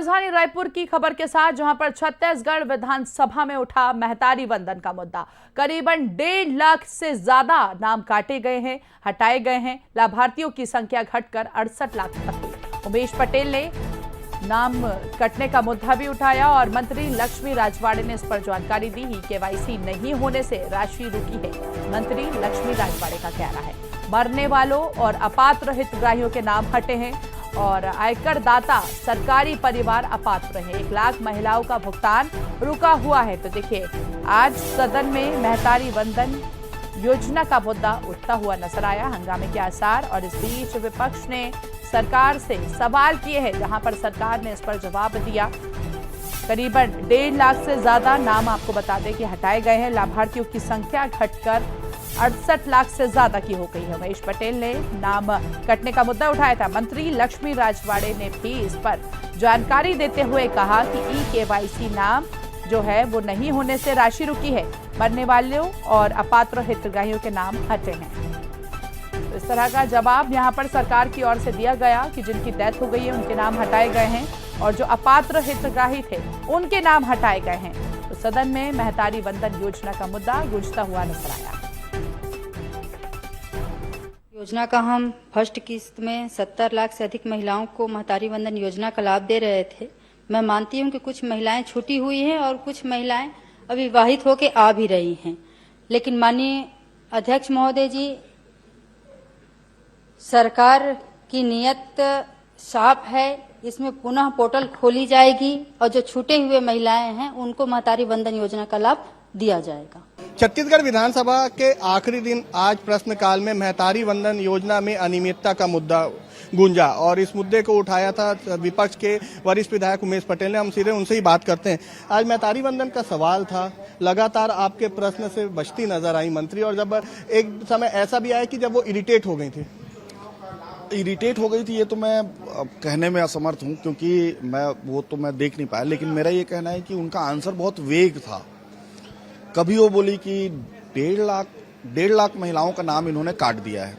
राजधानी रायपुर की खबर के साथ, जहां पर छत्तीसगढ़ विधानसभा में उठा महतारी वंदन का मुद्दा। करीबन 1.5 लाख से ज्यादा नाम काटे गए हैं, हटाए गए हैं। लाभार्थियों की संख्या घटकर 68 लाख तक हुई। उमेश पटेल ने नाम कटने का मुद्दा भी उठाया और मंत्री लक्ष्मी राजवाड़े ने इस पर जानकारी दी। केवाईसी नहीं होने से राशि रुकी है, मंत्री लक्ष्मी राजवाड़े का कहना है। मरने वालों और अपात्र हितग्राहियों के नाम हटे हैं और आयकर दाता सरकारी परिवार अपात्र हैं। 1 लाख महिलाओं का भुगतान रुका हुआ है। तो देखिए, आज सदन में महतारी वंदन योजना का मुद्दा उठता हुआ नजर आया, हंगामे के आसार। और इस बीच विपक्ष ने सरकार से सवाल किए हैं, जहां पर सरकार ने इस पर जवाब दिया। करीबन 1.5 लाख से ज्यादा नाम आपको बता दें कि हटाए गए हैं। लाभार्थियों की संख्या घटकर 68 लाख से ज्यादा की हो गई है। उमेश पटेल ने नाम कटने का मुद्दा उठाया था। मंत्री लक्ष्मी राजवाड़े ने भी इस पर जानकारी देते हुए कहा कि केवाईसी नाम जो है वो नहीं होने से राशि रुकी है, मरने वालों और अपात्र हितग्राहियों के नाम हटे हैं। तो इस तरह का जवाब यहां पर सरकार की ओर से दिया गया कि जिनकी डेथ हो गई है उनके नाम हटाए गए हैं और जो अपात्र हितग्राही थे उनके नाम हटाए गए हैं। तो सदन में महतारी वंदन योजना का मुद्दा गूंजता हुआ नजर आया। योजना का हम फर्स्ट किस्त में 70 लाख से अधिक महिलाओं को महतारी वंदन योजना का लाभ दे रहे थे। मैं मानती हूं कि कुछ महिलाएं छूटी हुई हैं और कुछ महिलाएं अविवाहित होकर आ भी रही हैं, लेकिन माननीय अध्यक्ष महोदय जी, सरकार की नीयत साफ है। इसमें पुनः पोर्टल खोली जाएगी और जो छूटे हुए महिलाएं हैं उनको महतारी वंदन योजना का लाभ दिया जाएगा। छत्तीसगढ़ विधानसभा के आखिरी दिन आज प्रश्नकाल में महतारी वंदन योजना में अनियमितता का मुद्दा गूंजा और इस मुद्दे को उठाया था विपक्ष के वरिष्ठ विधायक उमेश पटेल ने। हम सीधे उनसे ही बात करते हैं। आज महतारी वंदन का सवाल था, लगातार आपके प्रश्न से बचती नजर आई मंत्री, और जब एक समय ऐसा भी आया कि जब वो इरिटेट हो गई थी। ये तो मैं कहने में असमर्थ हूं, क्योंकि मैं देख नहीं पाया, लेकिन मेरा ये कहना है कि उनका आंसर बहुत वेग था। कभी वो बोली कि 1.5 लाख महिलाओं का नाम इन्होंने काट दिया है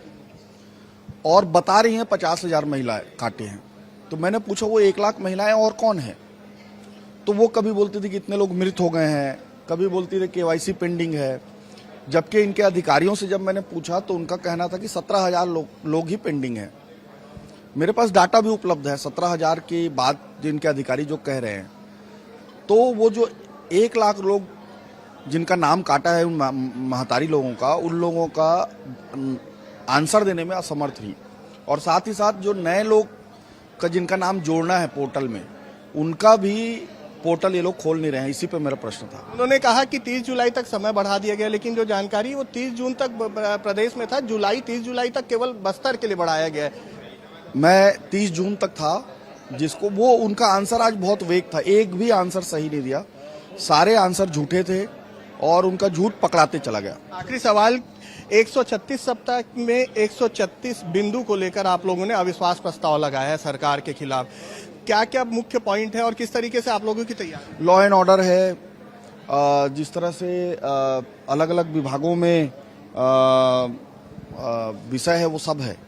और बता रही हैं 50,000 महिलाएं काटे हैं। तो मैंने पूछा वो 1 लाख महिलाएं और कौन है? तो वो कभी बोलती थी कि इतने लोग मृत हो गए हैं, कभी बोलती थी केवाईसी पेंडिंग है। जबकि इनके अधिकारियों से जब मैंने पूछा तो उनका कहना था कि 17,000 लोग ही पेंडिंग है। मेरे पास डाटा भी उपलब्ध है 17,000 के बाद जिनके अधिकारी जो कह रहे हैं। तो वो जो 1 लाख लोग जिनका नाम काटा है उन महतारी लोगों का, उन लोगों का आंसर देने में असमर्थ ही, और साथ ही साथ जो नए लोग का जिनका नाम जोड़ना है पोर्टल में, उनका भी पोर्टल ये लोग खोल नहीं रहे हैं। इसी पे मेरा प्रश्न था। उन्होंने कहा कि 30 जुलाई तक समय बढ़ा दिया गया, लेकिन जो जानकारी वो 30 जून तक प्रदेश में था, 30 जुलाई तक केवल बस्तर के लिए बढ़ाया गया है। मैं 30 जून तक था, जिसको वो उनका आंसर आज बहुत वेग था, एक भी आंसर सही नहीं दिया, सारे आंसर झूठे थे और उनका झूठ पकड़ाते चला गया। आखिरी सवाल, 136 सप्ताह में 136 बिंदु को लेकर आप लोगों ने अविश्वास प्रस्ताव लगाया है सरकार के खिलाफ। क्या क्या मुख्य पॉइंट है और किस तरीके से आप लोगों की तैयारी? लॉ एंड ऑर्डर है, जिस तरह से अलग अलग विभागों में विषय है वो सब है।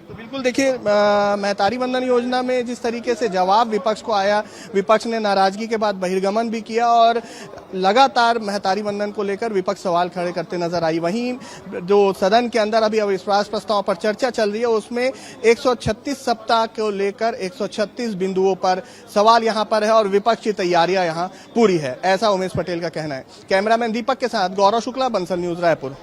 तो बिल्कुल देखिए, महतारी वंदन योजना में जिस तरीके से जवाब विपक्ष को आया, विपक्ष ने नाराजगी के बाद बहिर्गमन भी किया और लगातार महतारी वंदन को लेकर विपक्ष सवाल खड़े करते नजर आई। वहीं जो सदन के अंदर अभी अविश्वास प्रस्ताव पर चर्चा चल रही है, उसमें 136 सप्ताह को लेकर 136 बिंदुओं पर सवाल यहां पर है और विपक्ष की तैयारियां यहां पूरी है, ऐसा उमेश पटेल का कहना है। कैमरामैन दीपक के साथ गौरव शुक्ला, बंसल न्यूज, रायपुर।